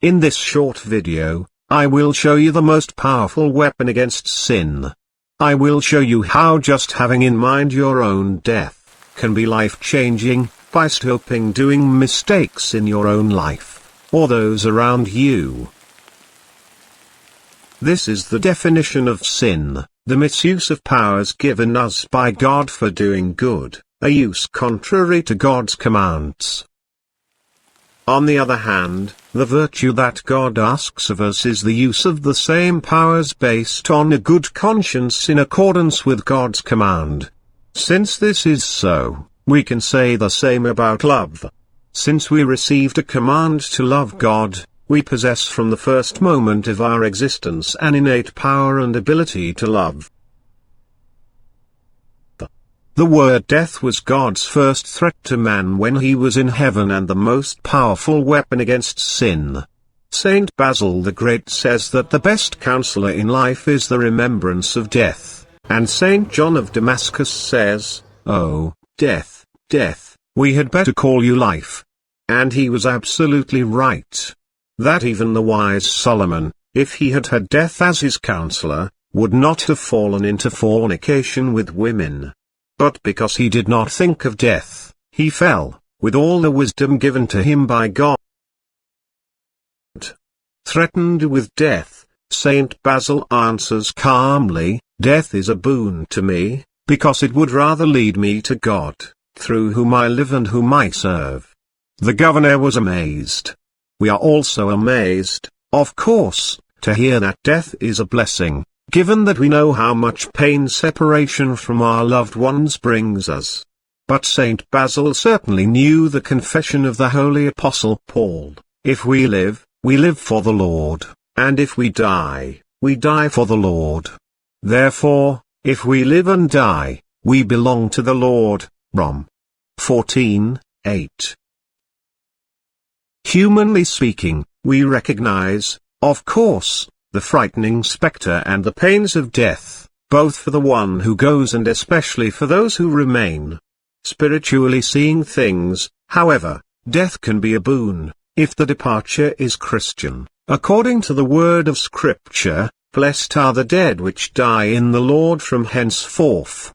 In this short video, I will show you the most powerful weapon against sin. I will show you how just having in mind your own death can be life-changing, by stopping doing mistakes in your own life, or those around you. This is the definition of sin: the misuse of powers given us by God for doing good, a use contrary to God's commands. On the other hand, the virtue that God asks of us is the use of the same powers based on a good conscience in accordance with God's command. Since this is so, we can say the same about love. Since we received a command to love God, we possess from the first moment of our existence an innate power and ability to love. The word death was God's first threat to man when he was in heaven and the most powerful weapon against sin. Saint Basil the Great says that the best counselor in life is the remembrance of death, and Saint John of Damascus says, "Oh, death, death, we had better call you life." And he was absolutely right. That even the wise Solomon, if he had had death as his counselor, would not have fallen into fornication with women. But because he did not think of death, he fell, with all the wisdom given to him by God. Threatened with death, Saint Basil answers calmly, "Death is a boon to me, because it would rather lead me to God, through whom I live and whom I serve." The governor was amazed. We are also amazed, of course, to hear that death is a blessing, given that we know how much pain separation from our loved ones brings us. But Saint Basil certainly knew the confession of the Holy Apostle Paul: "If we live for the Lord, and if we die for the Lord. Therefore, if we live and die, we belong to the Lord." Rom. 14:8. Humanly speaking, we recognize, of course, the frightening specter and the pains of death, both for the one who goes and especially for those who remain. Spiritually seeing things, however, death can be a boon, if the departure is Christian. According to the word of Scripture, "Blessed are the dead which die in the Lord from henceforth."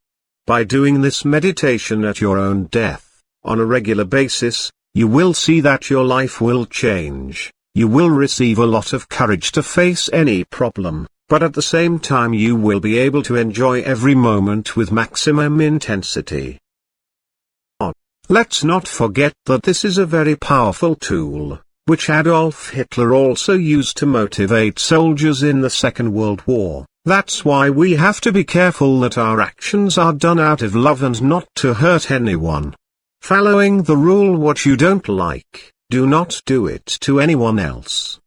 By doing this meditation at your own death, on a regular basis, you will see that your life will change. You will receive a lot of courage to face any problem, but at the same time you will be able to enjoy every moment with maximum intensity. Let's not forget that this is a very powerful tool, which Adolf Hitler also used to motivate soldiers in the Second World War. That's why we have to be careful that our actions are done out of love and not to hurt anyone. Following the rule: what you don't like, do not do it to anyone else.